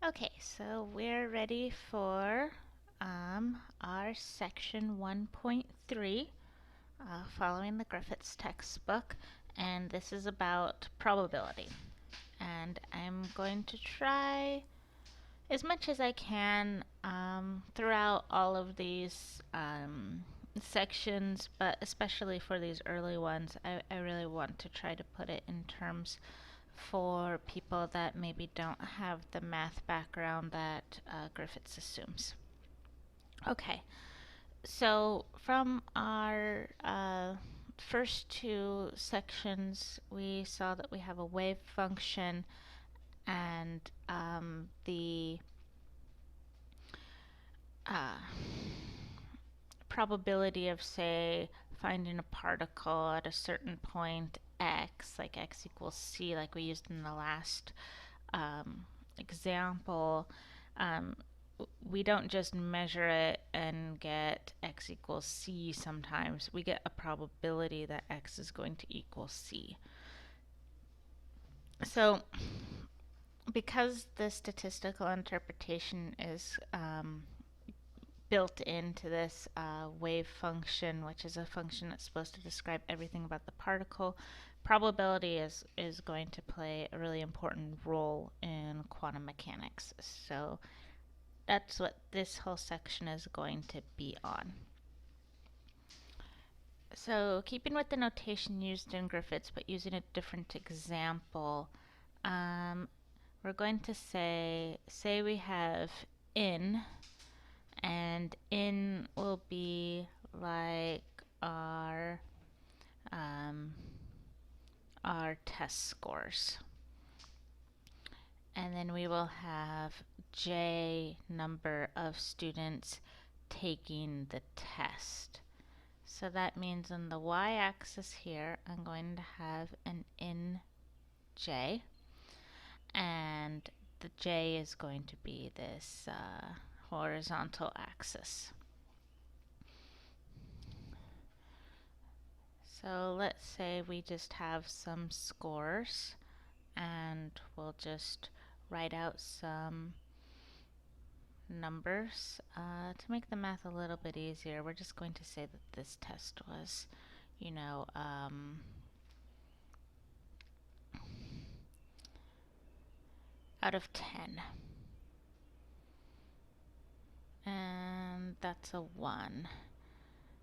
Okay, so we're ready for our section 1.3, following the Griffiths textbook, and this is about probability. And I'm going to try as much as I can throughout all of these sections, but especially for these early ones, I really want to try to put it in terms for people that maybe don't have the math background that Griffiths assumes. Okay, so from our first two sections, we saw that we have a wave function and the uh, probability of, say, finding a particle at a certain point x, like x equals c, like we used in the last example. um, we don't just measure it and get x equals c. Sometimes we get a probability that x is going to equal c. So because the statistical interpretation is built into this wave function, which is a function that's supposed to describe everything about the particle, probability is going to play a really important role in quantum mechanics. So that's what this whole section is going to be on. So keeping with the notation used in Griffiths, but using a different example, we're going to say we have in, and in will be like our test scores. And then we will have J number of students taking the test. So that means on the y-axis here, I'm going to have an in J, and the J is going to be this horizontal axis. So let's say we just have some scores, and we'll just write out some numbers. To make the math a little bit easier, we're just going to say that this test was, out of 10. And that's a 1.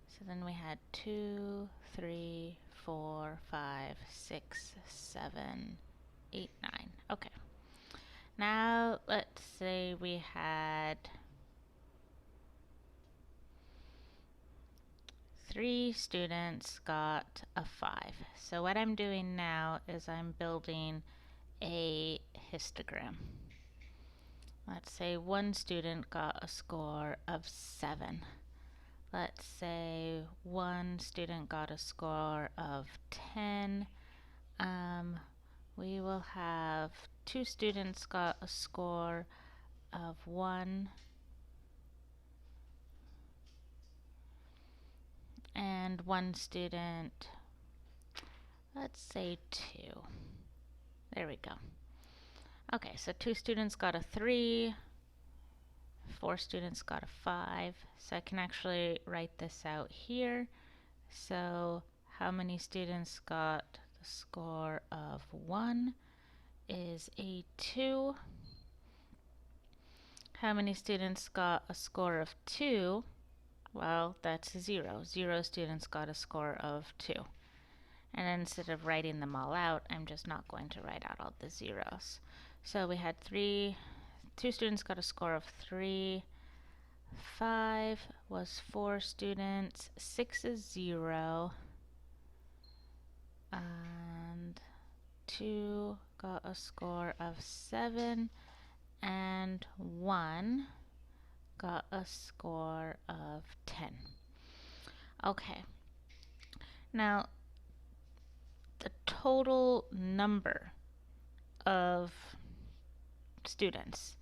So then we had 2, 3, 4, 5, 6, 7, 8, 9. Okay. Now let's say we had 3 students got a 5. So what I'm doing now is I'm building a histogram. Let's say 1 student got a score of 7. Let's say 1 student got a score of 10. We will have 2 students got a score of 1, and 1 student, let's say 2. There we go. Okay, so 2 students got a 3, 4 students got a 5. So I can actually write this out here. So how many students got the score of 1 is a 2. How many students got a score of 2? Well, that's 0. 0 students got a score of 2. And then instead of writing them all out, I'm just not going to write out all the zeros. So we had 2 students got a score of 3. 5 was 4 students. 6 is 0. And 2 got a score of 7. And 1 got a score of 10. Okay. Now, the total number of students,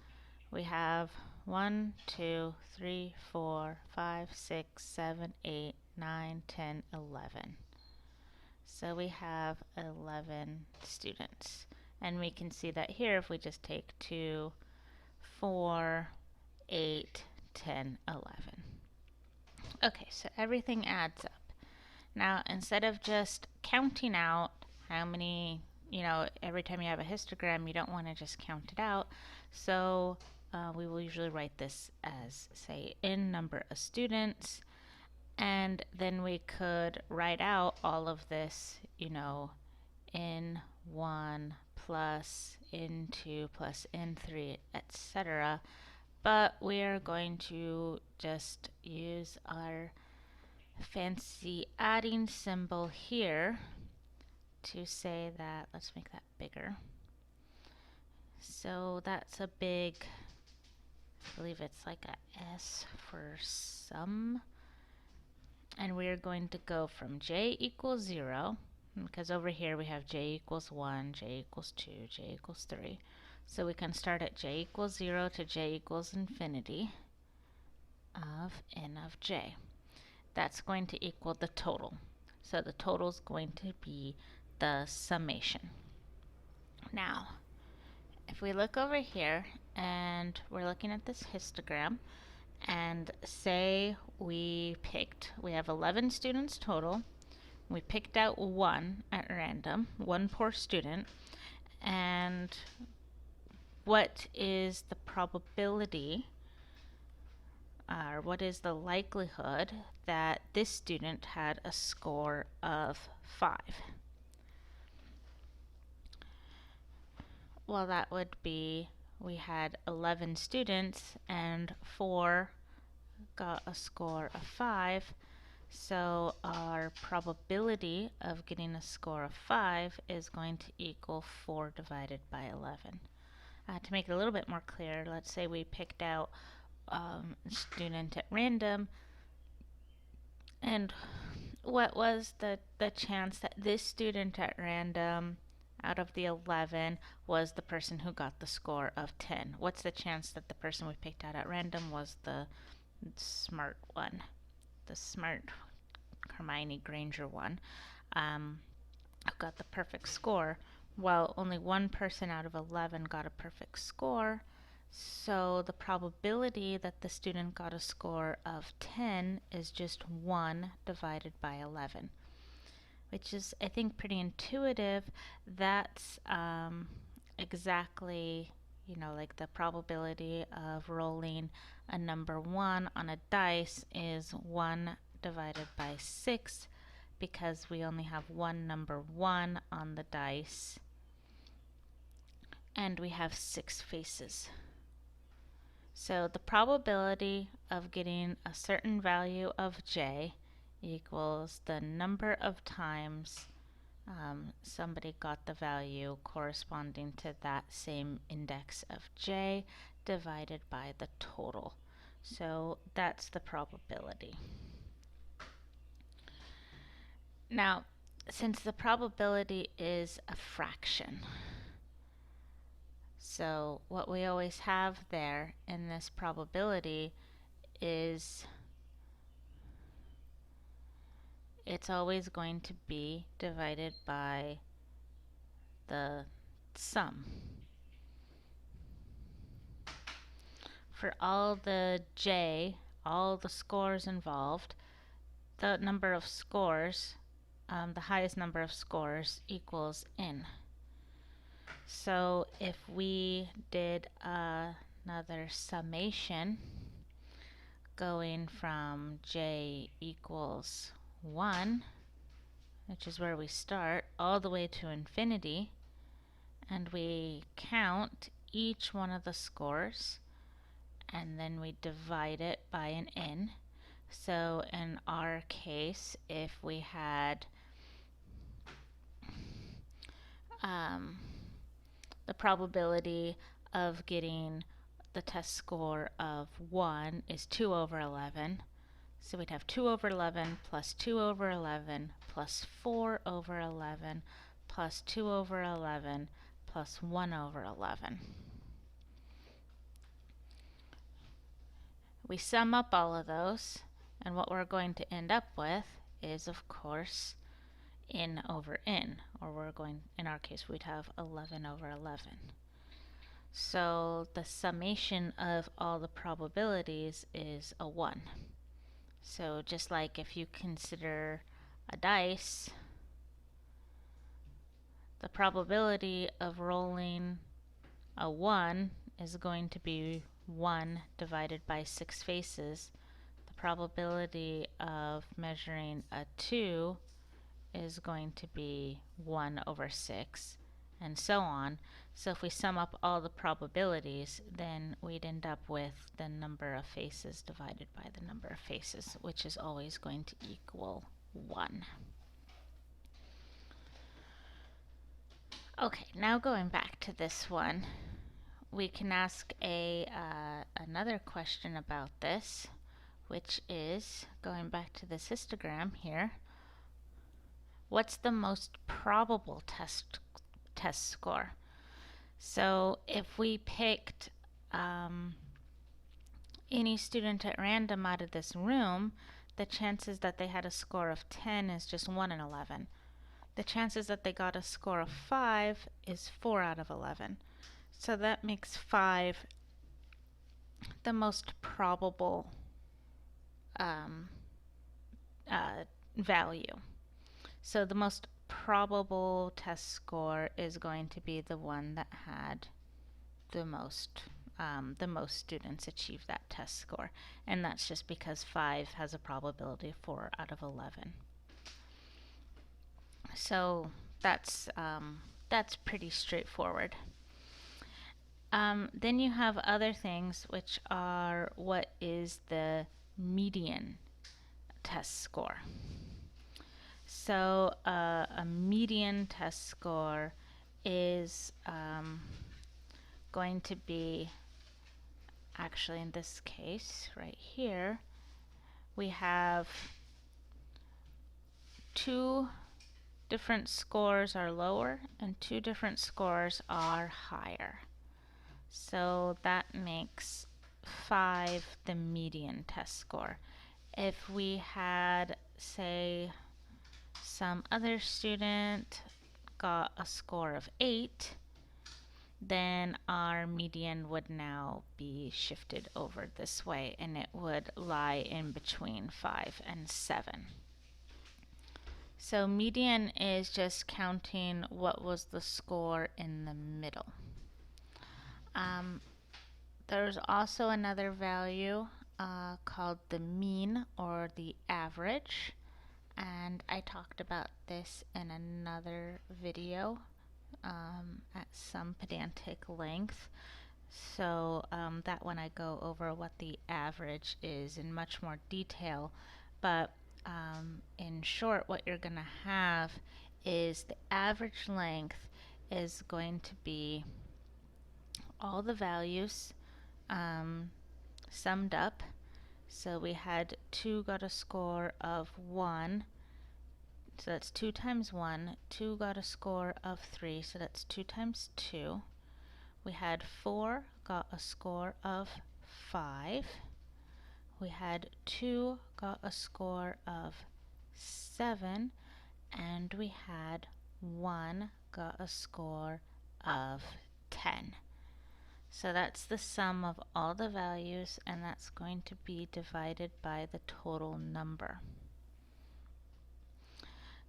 we have 1, 2, 3, 4, 5, 6, 7, 8, 9, 10, 11. So we have 11 students. And we can see that here if we just take 2, 4, 8, 10, 11. Okay, so everything adds up. Now, instead of just counting out how many, every time you have a histogram, you don't want to just count it out. So we will usually write this as, say, n number of students. And then we could write out all of this, n1 plus n2 plus n3, etc. But we are going to just use our fancy adding symbol here to say that, let's make that bigger. So that's a big, I believe it's like a S for sum. And we're going to go from j equals 0, because over here we have j equals 1, j equals 2, j equals 3. So we can start at j equals 0 to j equals infinity of n of j. That's going to equal the total. So the total is going to be the summation. Now, if we look over here and we're looking at this histogram, and say we have 11 students total, we picked out one at random, one poor student, and what is the probability, or what is the likelihood that this student had a score of 5? Well, that would be, we had 11 students and 4 got a score of 5. So our probability of getting a score of 5 is going to equal 4 divided by 11. To make it a little bit more clear, let's say we picked out a student at random, and what was the chance that this student at random out of the 11 was the person who got the score of 10? What's the chance that the person we picked out at random was the smart one, the smart Hermione Granger one, who got the perfect score? Well, only one person out of 11 got a perfect score, so the probability that the student got a score of 10 is just 1 divided by 11, which is, I think, pretty intuitive. That's exactly, like the probability of rolling a number 1 on a dice is 1 divided by 6, because we only have one number 1 on the dice, and we have 6 faces. So the probability of getting a certain value of j equals the number of times somebody got the value corresponding to that same index of j divided by the total. So that's the probability. Now, since the probability is a fraction, so what we always have there in this probability is it's always going to be divided by the sum. For all the j, all the scores involved, the number of scores, the highest number of scores equals n. So if we did another summation going from j equals 1, which is where we start, all the way to infinity, and we count each one of the scores, and then we divide it by an n. So in our case, if we had the probability of getting the test score of 1 is 2 over 11. So we'd have 2 over 11 plus 2 over 11 plus 4 over 11 plus 2 over 11 plus 1 over 11. We sum up all of those, and what we're going to end up with is, of course, n over n, or in our case, we'd have 11 over 11. So the summation of all the probabilities is a 1. So just like if you consider a dice, the probability of rolling a 1 is going to be 1 divided by 6 faces. The probability of measuring a 2 is going to be 1 over 6, and so on. So if we sum up all the probabilities, then we'd end up with the number of faces divided by the number of faces, which is always going to equal 1. Okay, now going back to this one, we can ask another question about this, which is, going back to this histogram here, what's the most probable test score? So if we picked any student at random out of this room, the chances that they had a score of 10 is just 1 in 11. The chances that they got a score of 5 is 4 out of 11. So that makes 5 the most probable value. So the most probable test score is going to be the one that had the most students achieve that test score, and that's just because 5 has a probability of 4 out of 11. So that's pretty straightforward. Then you have other things, which are what is the median test score. So a median test score is going to be, actually in this case right here, we have 2 different scores are lower and 2 different scores are higher. So that makes 5 the median test score. If we had, say, some other student got a score of 8, then our median would now be shifted over this way, and it would lie in between 5 and 7. So median is just counting what was the score in the middle. There's also another value called the mean, or the average, and I talked about this in another video at some pedantic length. So that one I go over what the average is in much more detail, but in short, what you're going to have is the average length is going to be all the values summed up. So we had 2 got a score of 1, so that's 2 times 1. 2 got a score of 3, so that's 2 times 2. We had 4 got a score of 5. We had 2 got a score of 7, and we had 1 got a score of 10. So that's the sum of all the values, and that's going to be divided by the total number.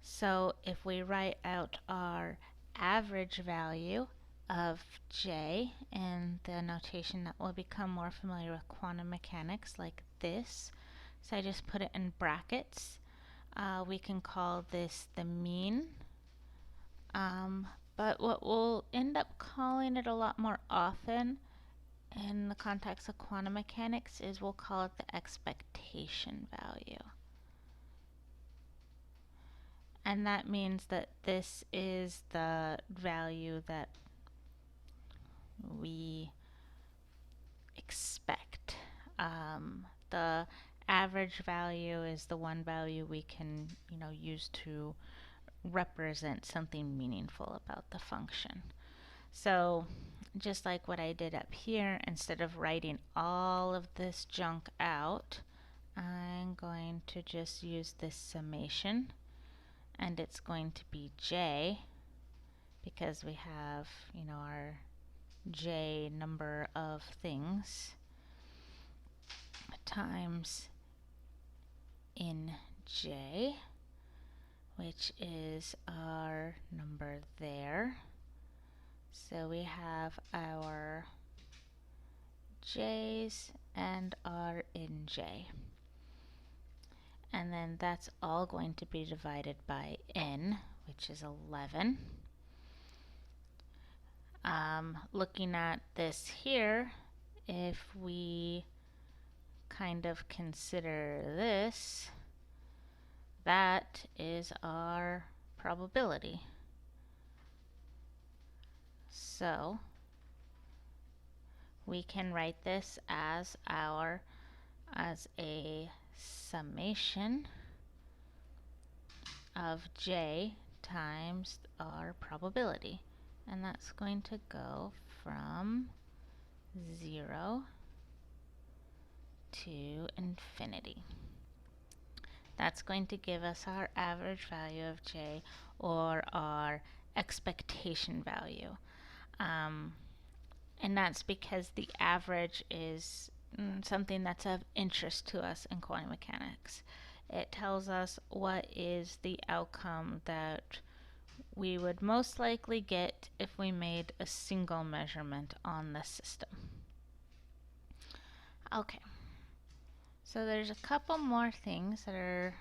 So if we write out our average value of J in the notation that will become more familiar with quantum mechanics, like this, so I just put it in brackets. We can call this the mean, but what we'll end up calling it a lot more often in the context of quantum mechanics is we'll call it the expectation value. And that means that this is the value that we expect. The average value is the one value we can, use to represent something meaningful about the function. So just like what I did up here, instead of writing all of this junk out, I'm going to just use this summation, and it's going to be J, because we have, our j number of things times in j, which is our number there. So we have our j's and our in j. And then that's all going to be divided by n, which is 11. Looking at this here, if we kind of consider this, that is our probability. So we can write this as a summation of j times our probability. And that's going to go from 0 to infinity. That's going to give us our average value of j, or our expectation value. And that's because the average is something that's of interest to us in quantum mechanics. It tells us what is the outcome that we would most likely get if we made a single measurement on the system. Okay, so there's a couple more things that are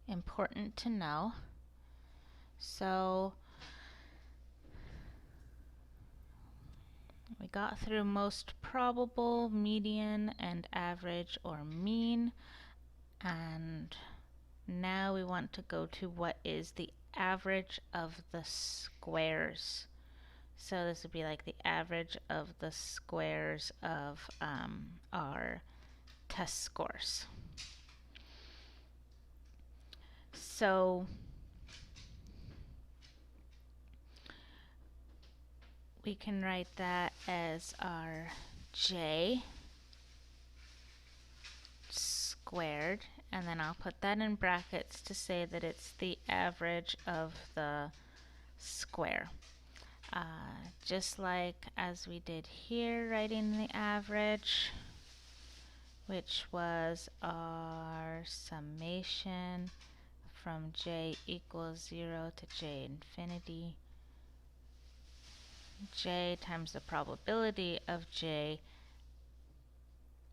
important to know. So we got through most probable, median, and average or mean, and now we want to go to what is the average of the squares. So this would be like the average of the squares of our test scores. So we can write that as our j squared, and then I'll put that in brackets to say that it's the average of the square. Just like as we did here, writing the average, which was our summation from j equals 0 to j infinity, j times the probability of j.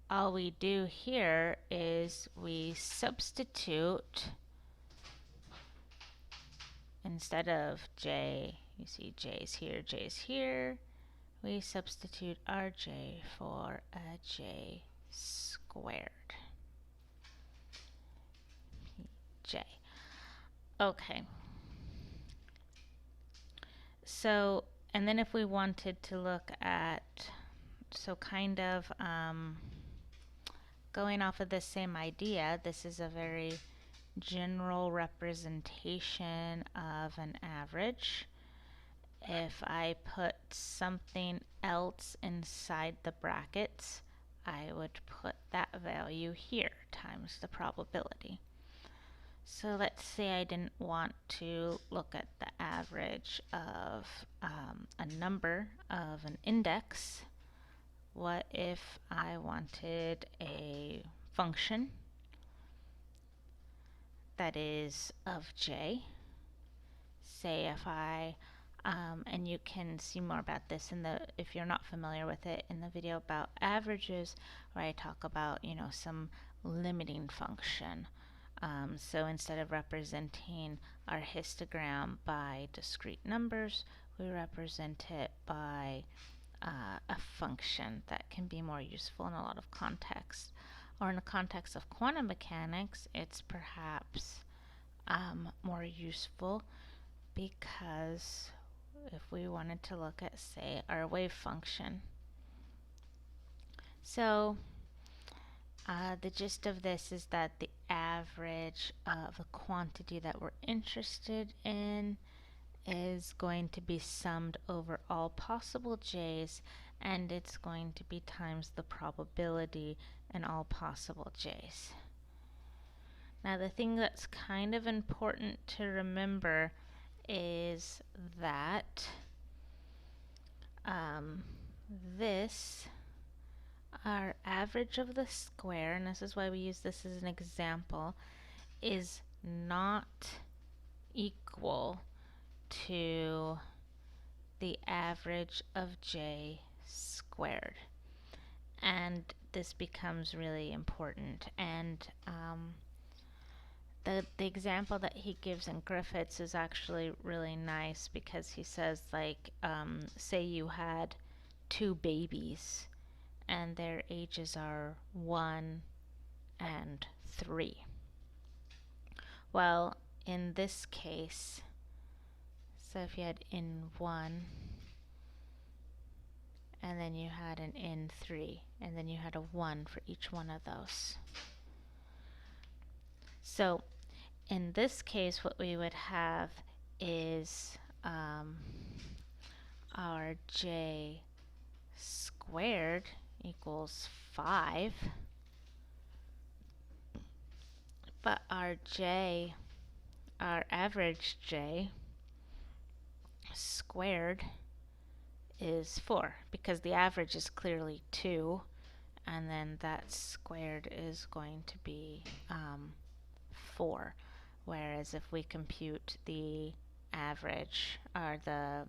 All we do here is we substitute, instead of j, you see j's here, we substitute our j for a j squared. J. Okay. So, and then if we wanted to look at, so kind of going off of the same idea, this is a very general representation of an average. If I put something else inside the brackets, I would put that value here times the probability. So let's say I didn't want to look at the average of a number of an index. What if I wanted a function that is of j? Say if I, and you can see more about this in the, if you're not familiar with it, in the video about averages, where I talk about, you know, some limiting function. So instead of representing our histogram by discrete numbers, we represent it by a function that can be more useful in a lot of contexts. Or in the context of quantum mechanics, it's perhaps more useful because if we wanted to look at, say, our wave function. So the gist of this is that the average of a quantity that we're interested in is going to be summed over all possible j's, and it's going to be times the probability in all possible j's. Now the thing that's kind of important to remember is that um, this, our average of the square, and this is why we use this as an example, is not equal to the average of j squared. And this becomes really important. And the example that he gives in Griffiths is actually really nice because he says, like, say you had two babies and their ages are 1 and 3. Well, in this case, so if you had N1 and then you had an N3 and then you had a 1 for each one of those. So in this case, what we would have is our j squared equals 5, but our average j squared is 4 because the average is clearly 2, and then that squared is going to be 4. Whereas if we compute the average, or the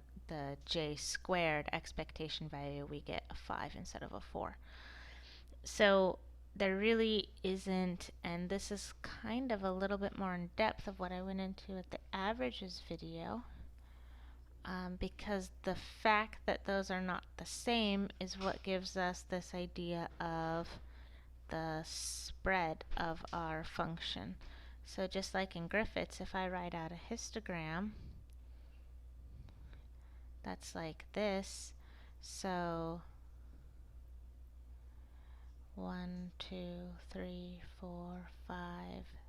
j squared expectation value, we get a 5 instead of a 4. So there really isn't, and this is kind of a little bit more in depth of what I went into at the averages video, because the fact that those are not the same is what gives us this idea of the spread of our function. So just like in Griffiths, if I write out a histogram, that's like this. So 1, 2, 3, 4, 5,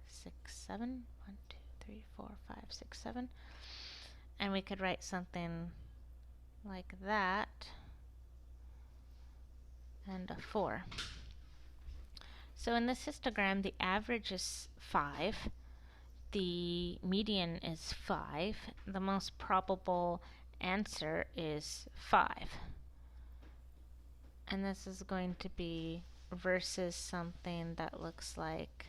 6, 7. 1, 2, 3, 4, 5, 6, 7. And we could write something like that and a 4. So in this histogram, the average is 5. The median is 5. The most probable answer is 5. And this is going to be versus something that looks like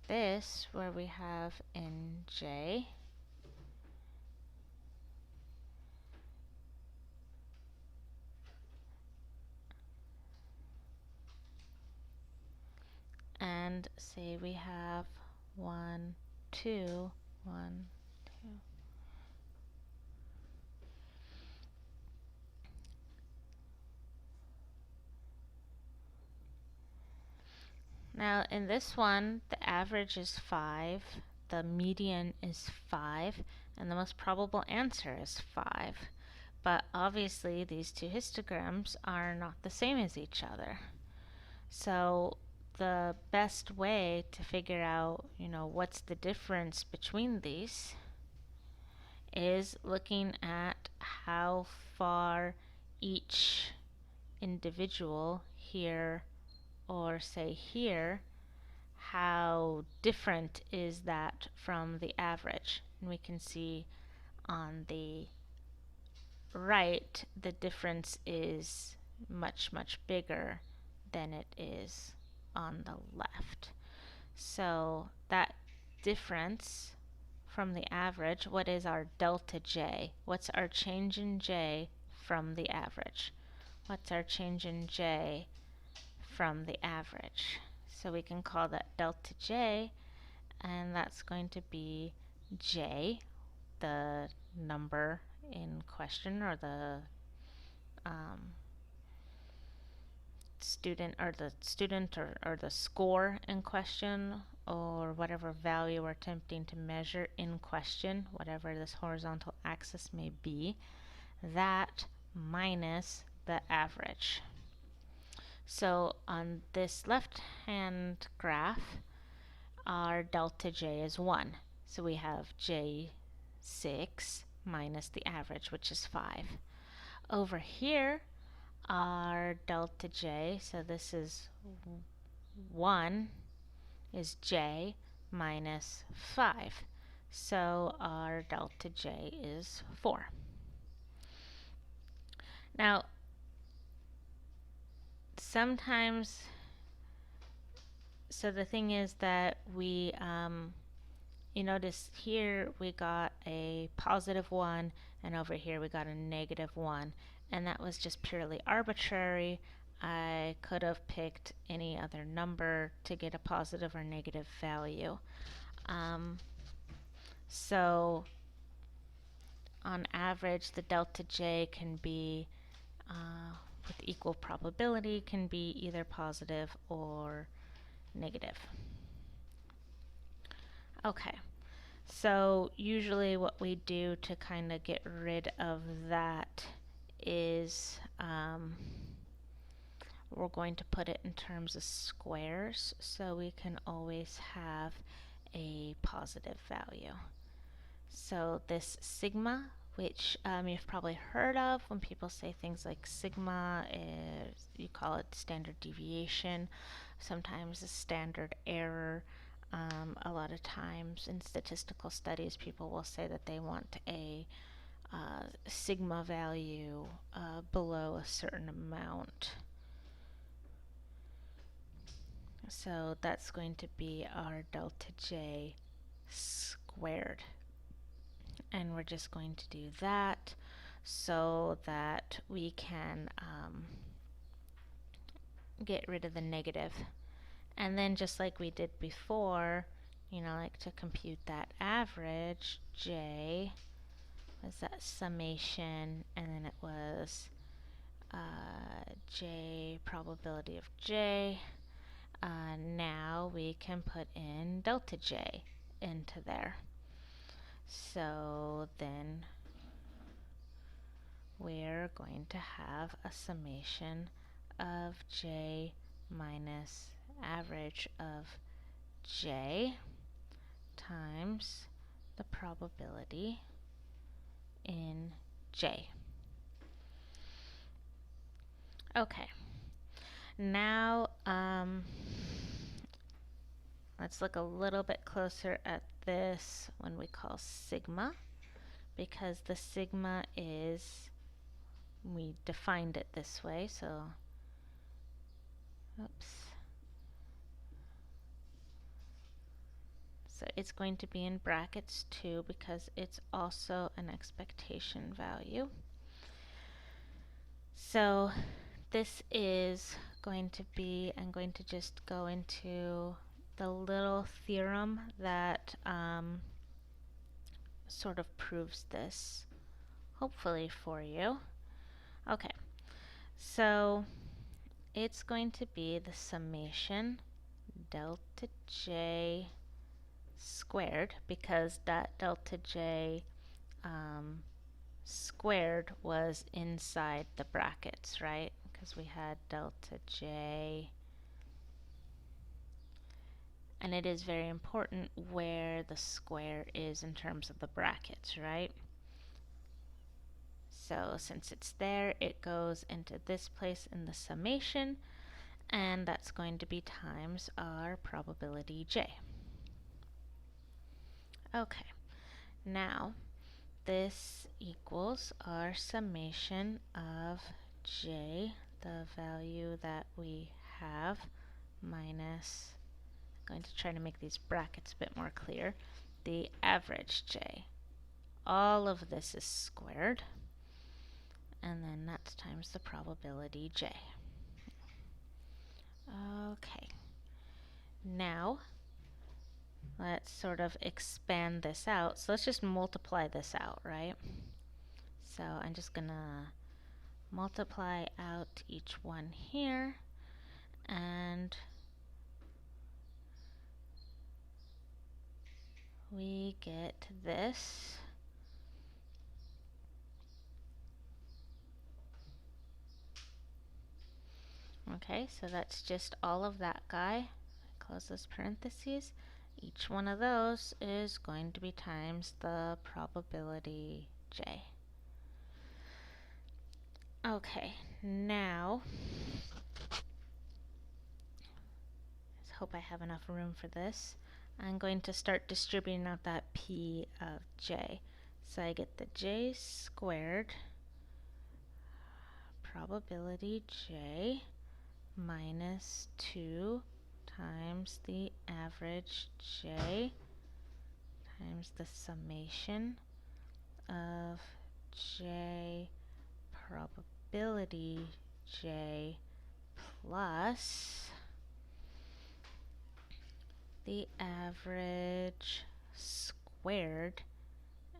this, where we have nj and say we have 1, 2, 1, 2. Now in this one, the average is 5, the median is 5, and the most probable answer is 5. But obviously these two histograms are not the same as each other. So the best way to figure out, what's the difference between these is looking at how far each individual here, or say here, how different is that from the average. And we can see on the right the difference is much, much bigger than it is on the left. So that difference from the average, what is our delta j? What's our change in j from the average? What's our change in j from the average? So we can call that delta j, and that's going to be j, the number in question, or the student, or the score in question, or whatever value we're attempting to measure in question, whatever this horizontal axis may be, that minus the average. So on this left hand graph, our delta j is 1. So we have j6 minus the average, which is 5. Over here, our delta j, so this is 1, is j minus 5. So our delta j is 4. Now, sometimes, so the thing is that you notice here we got a positive 1 and over here we got a negative 1, and that was just purely arbitrary. I could have picked any other number to get a positive or negative value. So on average, the delta J can be, with equal probability, can be either positive or negative. Okay, so usually what we do to kind of get rid of that is we're going to put it in terms of squares, so we can always have a positive value. So this sigma, which you've probably heard of when people say things like sigma, you call it standard deviation, sometimes a standard error. A lot of times in statistical studies, people will say that they want a sigma value below a certain amount. So that's going to be our delta J squared. And we're just going to do that so that we can get rid of the negative. And then just like we did before, like to compute that average, J was that summation, and then it was J probability of J. Now we can put in delta J into there. So then we're going to have a summation of J minus average of J times the probability in J. Okay, now let's look a little bit closer at this when we call sigma, because the sigma is, we defined it this way, so oops. So it's going to be in brackets too, because it's also an expectation value. So this is going to be, I'm going to just go into the little theorem that sort of proves this, hopefully for you. Okay, so it's going to be the summation delta J squared, because that delta J squared was inside the brackets, right? Because we had delta J, and it is very important where the square is in terms of the brackets, right? So since it's there, it goes into this place in the summation, and that's going to be times our probability J. Okay, now this equals our summation of J, the value that we have, minus, I'm going to try to make these brackets a bit more clear, the average J. All of this is squared, and then that's times the probability J. Okay, now let's sort of expand this out. So let's just multiply this out, right? So I'm just gonna multiply out each one here, and we get this. Okay, so that's just all of that guy. Close this parentheses. Each one of those is going to be times the probability J. Okay, now, let's hope I have enough room for this. I'm going to start distributing out that P of J. So I get the J squared probability j minus 2 times the average j times the summation of j probability j plus the average squared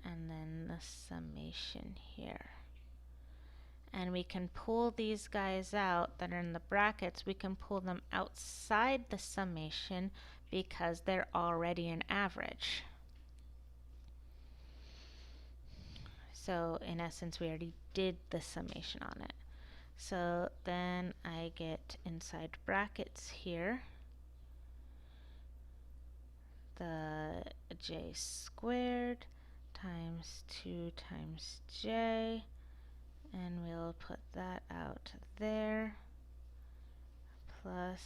and then the summation here. And we can pull these guys out that are in the brackets, we can pull them outside the summation because they're already an average. So in essence, we already did the summation on it. So then I get inside brackets here the j squared times 2 times j, and we'll put that out there, plus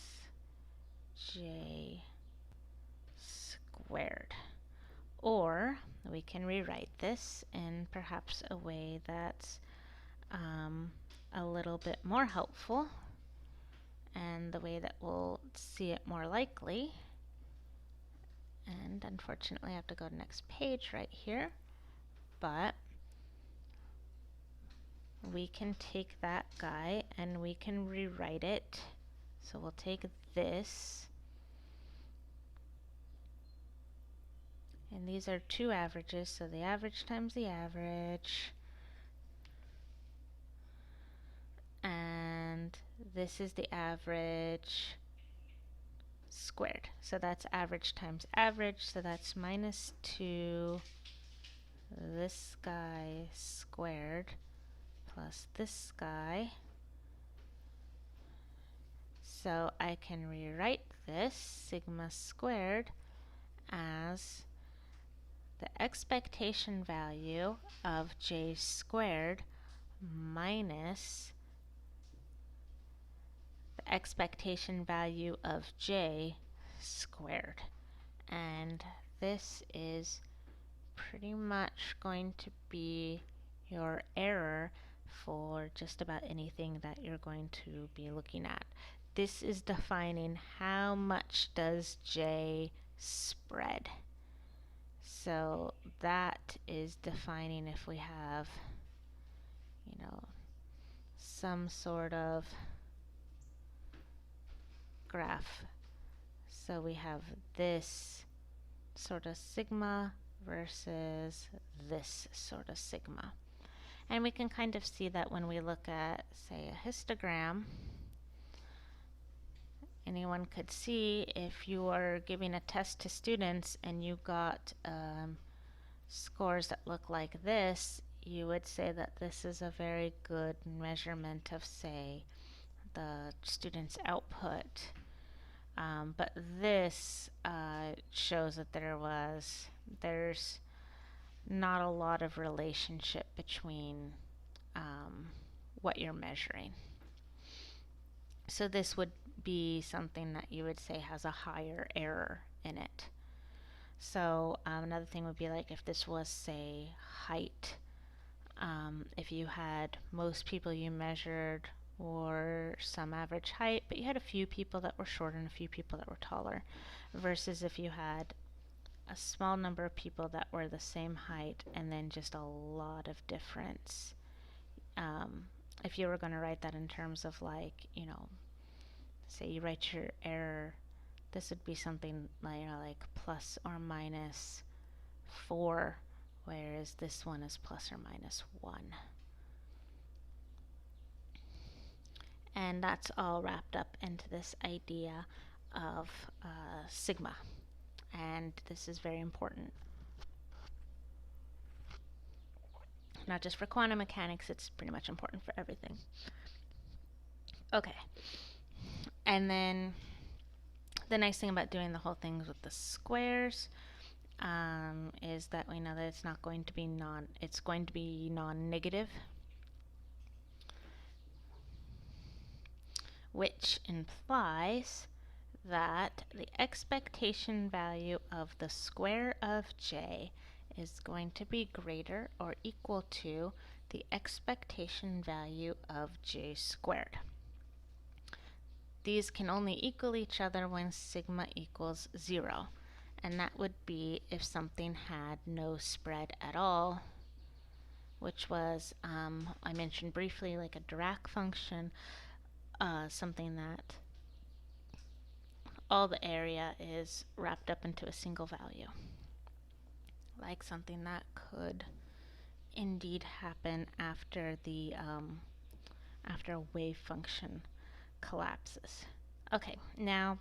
j squared. Or we can rewrite this in perhaps a way that's a little bit more helpful, and the way that we'll see it more likely. And unfortunately I have to go to next page right here, but we can take that guy and we can rewrite it. So we'll take this, and these are two averages, so the average times the average, and this is the average squared. So that's average times average, so that's minus 2 this guy squared plus this guy. So I can rewrite this sigma squared as the expectation value of j squared minus the expectation value of j squared. And this is pretty much going to be your error for just about anything that you're going to be looking at. This is defining how much does j spread. So that is defining if we have, you know, some sort of graph. So we have this sort of sigma versus this sort of sigma. And we can kind of see that when we look at, say, a histogram. Anyone could see if you are giving a test to students and you got scores that look like this, you would say that this is a very good measurement of, say, the student's output. But this shows that there's not a lot of relationship between what you're measuring. So this would be something that you would say has a higher error in it. So another thing would be like if this was, say, height. If you had most people you measured were some average height, but you had a few people that were shorter and a few people that were taller, versus if you had a small number of people that were the same height and then just a lot of difference. If you were going to write that in terms of, like, you know, say you write your error, this would be something like, you know, like plus or minus 4, whereas this one is plus or minus 1. And that's all wrapped up into this idea of sigma. And this is very important. Not just for quantum mechanics, it's pretty much important for everything. Okay. And then the nice thing about doing the whole thing with the squares is that we know that it's not going to be it's going to be non-negative, which implies that the expectation value of the square of j is going to be greater or equal to the expectation value of j squared. These can only equal each other when sigma equals 0, and that would be if something had no spread at all, which was, I mentioned briefly, like a Dirac function, something that all the area is wrapped up into a single value, like something that could indeed happen after the after a wave function collapses. Okay, now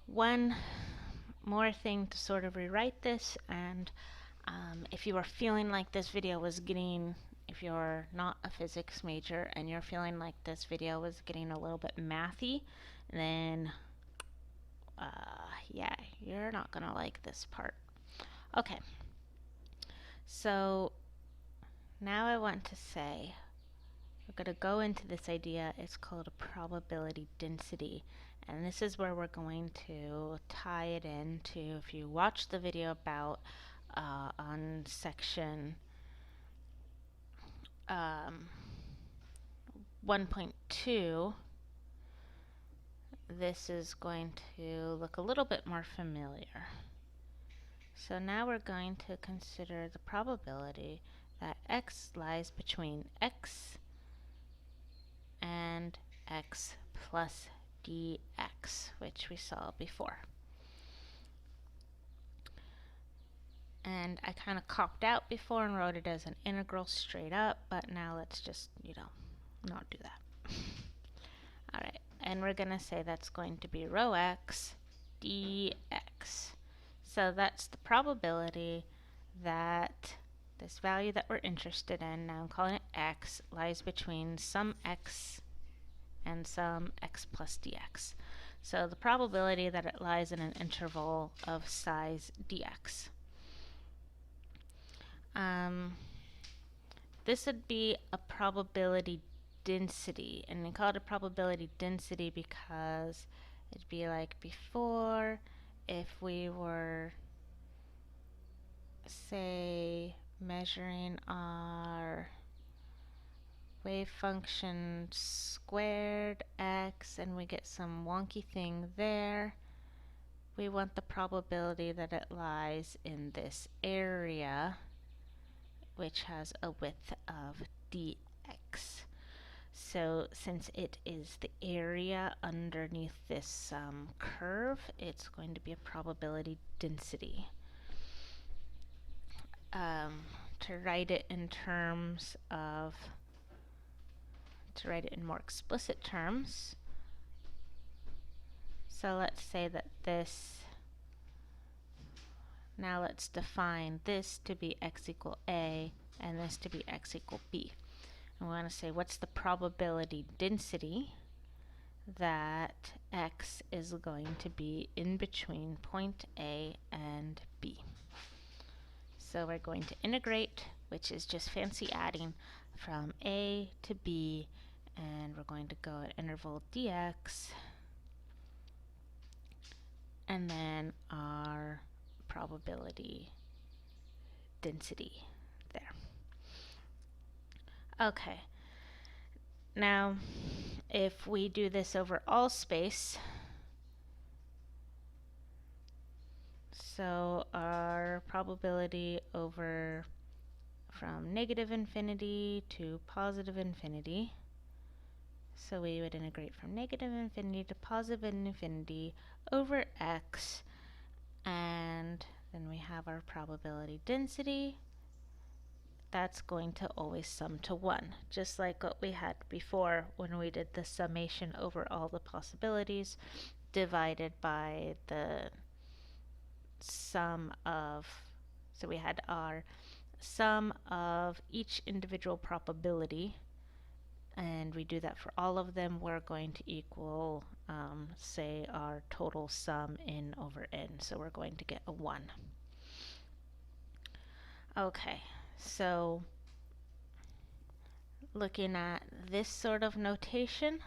one more thing to sort of rewrite this, and if you are feeling like this video was getting, if you're not a physics major and you're feeling like this video was getting a little bit mathy, then yeah, you're not gonna like this part. Okay, so now I want to say, we're going to go into this idea. It's called a probability density, and this is where we're going to tie it into, if you watch the video about on section 1.2, this is going to look a little bit more familiar. So now we're going to consider the probability that x lies between x and x plus dx, which we saw before. And I kind of copped out before and wrote it as an integral straight up, but now let's just, not do that. Alright, and we're going to say that's going to be rho x dx. So that's the probability that this value that we're interested in, now I'm calling it x, lies between some x and some x plus dx. So the probability that it lies in an interval of size dx. This would be a probability density, and we call it a probability density because it'd be like before, if we were, say, measuring our wave function squared x and we get some wonky thing there, we want the probability that it lies in this area, which has a width of dx. So since it is the area underneath this curve, it's going to be a probability density. To write it in terms of, to write it in more explicit terms, so let's say that this, now let's define this to be x equal a and this to be x equal b. And we want to say what's the probability density that x is going to be in between point A and B. So we're going to integrate, which is just fancy adding from A to B, and we're going to go at interval dx, and then our probability density there. Okay, now if we do this over all space, so our probability over from negative infinity to positive infinity, so we would integrate from negative infinity to positive infinity over x, and then we have our probability density. That's going to always sum to 1, just like what we had before when we did the summation over all the possibilities divided by the sum of, so we had our sum of each individual probability, and we do that for all of them. We're going to equal, say, our total sum n over n, so we're going to get a 1. Okay, so looking at this sort of notation,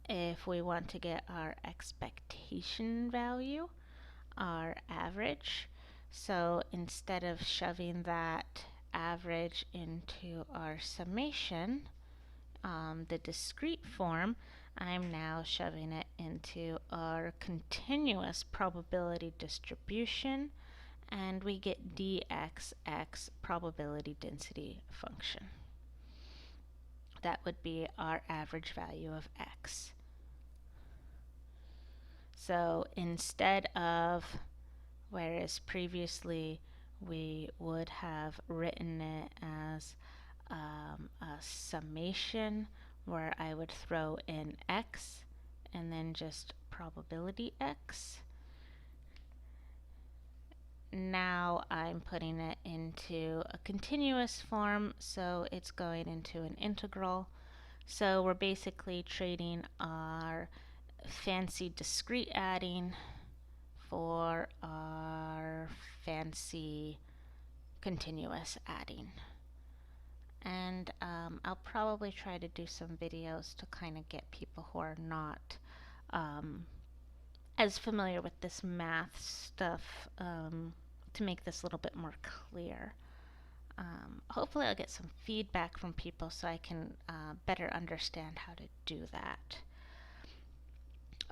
if we want to get our expectation value, our average, So instead of shoving that average into our summation, the discrete form, I'm now shoving it into our continuous probability distribution, and we get dxx probability density function. That would be our average value of x. So instead of, whereas previously we would have written it as a summation where I would throw in x and then just probability x. Now I'm putting it into a continuous form, so it's going into an integral. So we're basically trading our fancy discrete adding for our fancy continuous adding. And I'll probably try to do some videos to kind of get people who are not as familiar with this math stuff to make this a little bit more clear. Hopefully I'll get some feedback from people so I can better understand how to do that.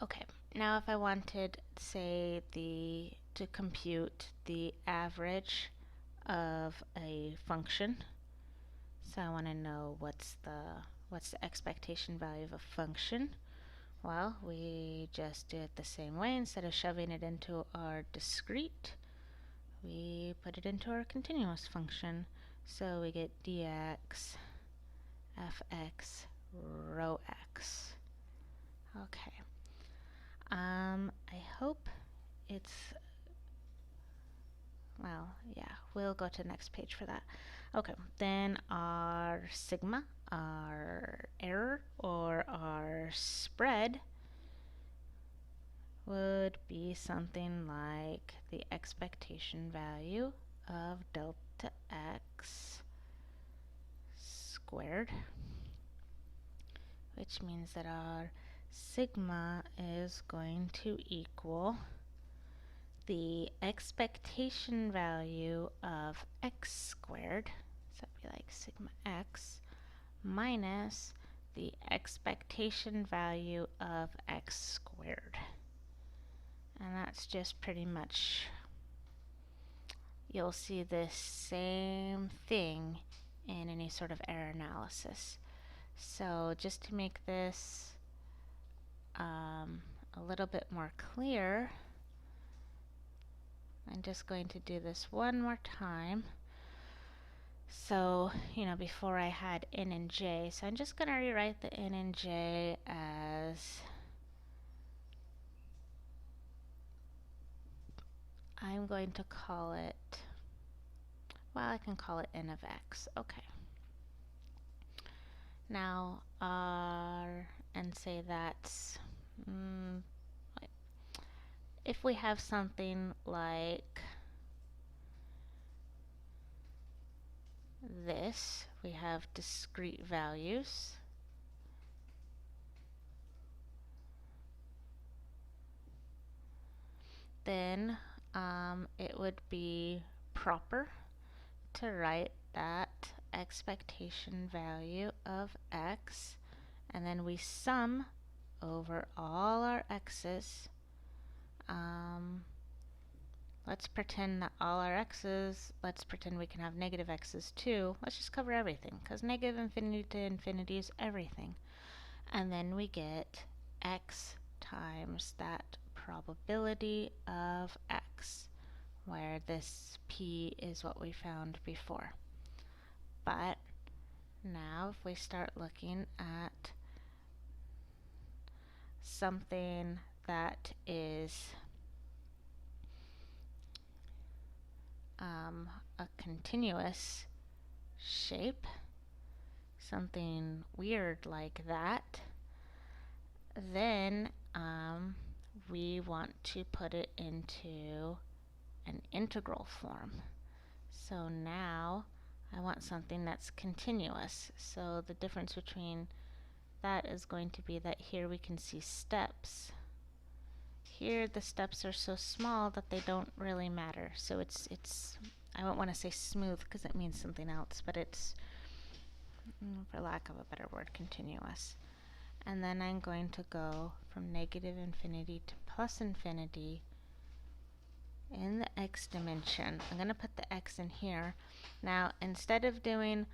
Okay, now if I wanted, say, to compute the average of a function, so I want to know what's the expectation value of a function. Well, we just do it the same way. Instead of shoving it into our discrete, we put it into our continuous function. So we get dx fx rho x. Okay. I hope it's, well, yeah, we'll go to the next page for that. Okay, then our sigma, our error, or our spread would be something like the expectation value of delta x squared, which means that our sigma is going to equal the expectation value of x squared, so that'd be like sigma x, minus the expectation value of x squared. And that's just pretty much, you'll see this same thing in any sort of error analysis. So just to make this a little bit more clear, I'm just going to do this one more time. So, before I had n and j, so I'm just going to rewrite the n and j as, I'm going to call it, well, I can call it n of x. Okay. Now, and say that's, if we have something like this, we have discrete values. Then it would be proper to write that expectation value of x, and then we sum over all our x's. Let's pretend that all our x's, let's pretend we can have negative x's too. Let's just cover everything, because negative infinity to infinity is everything. And then we get x times that probability of x, where this p is what we found before. But now if we start looking at something that is a continuous shape, something weird like that, then we want to put it into an integral form. So now I want something that's continuous. So the difference between that is going to be that here we can see steps. here the steps are so small that they don't really matter. So it's I don't want to say smooth because it means something else, but it's, for lack of a better word, continuous. And then I'm going to go from negative infinity to plus infinity in the x dimension. I'm going to put the x in here. Now, instead of doing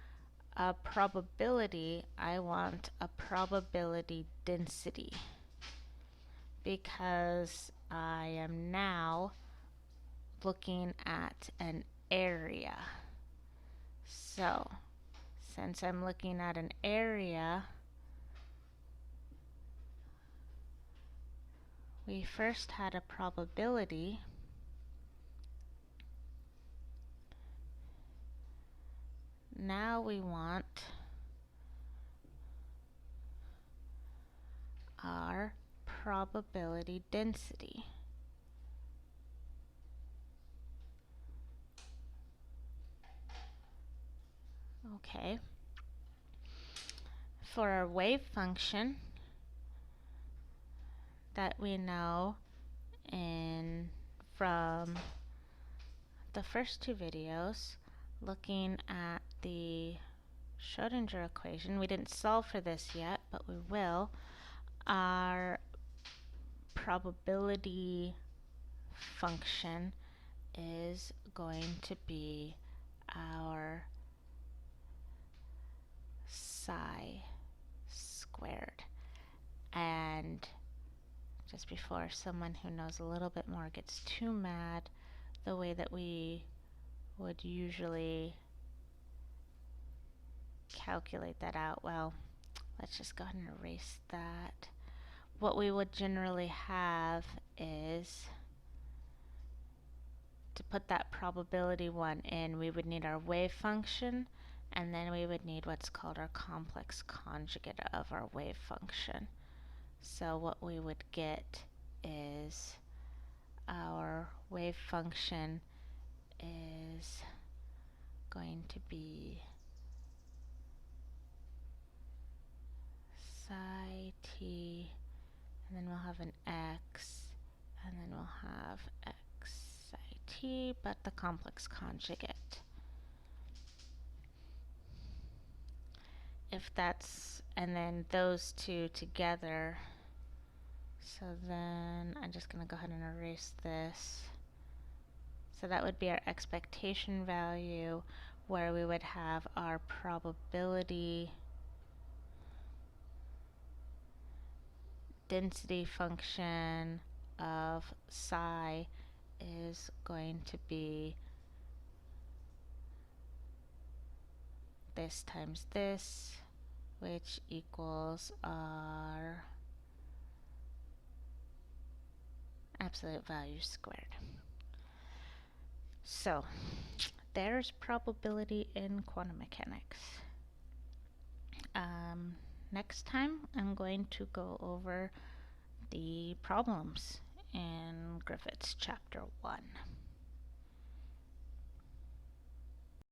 a probability, I want a probability density, because I am now looking at an area. So, since I'm looking at an area, we first had a probability. Now we want our probability density. Okay. For our wave function that we know from the first two videos, looking at the Schrodinger equation, we didn't solve for this yet, but we will. Our probability function is going to be our psi squared. And just before someone who knows a little bit more gets too mad, the way that we would usually calculate that out, well, let's just go ahead and erase that. What we would generally have is, to put that probability one in, we would need our wave function, and then we would need what's called our complex conjugate of our wave function. So what we would get is our wave function is going to be psi t, and then we'll have an x, and then we'll have x psi t, but the complex conjugate. If that's, and then those two together, so then I'm just going to go ahead and erase this. So that would be our expectation value, where we would have our probability density function of psi is going to be this times this, which equals our absolute value squared. So there's probability in quantum mechanics. Next time I'm going to go over the problems in Griffith's chapter 1.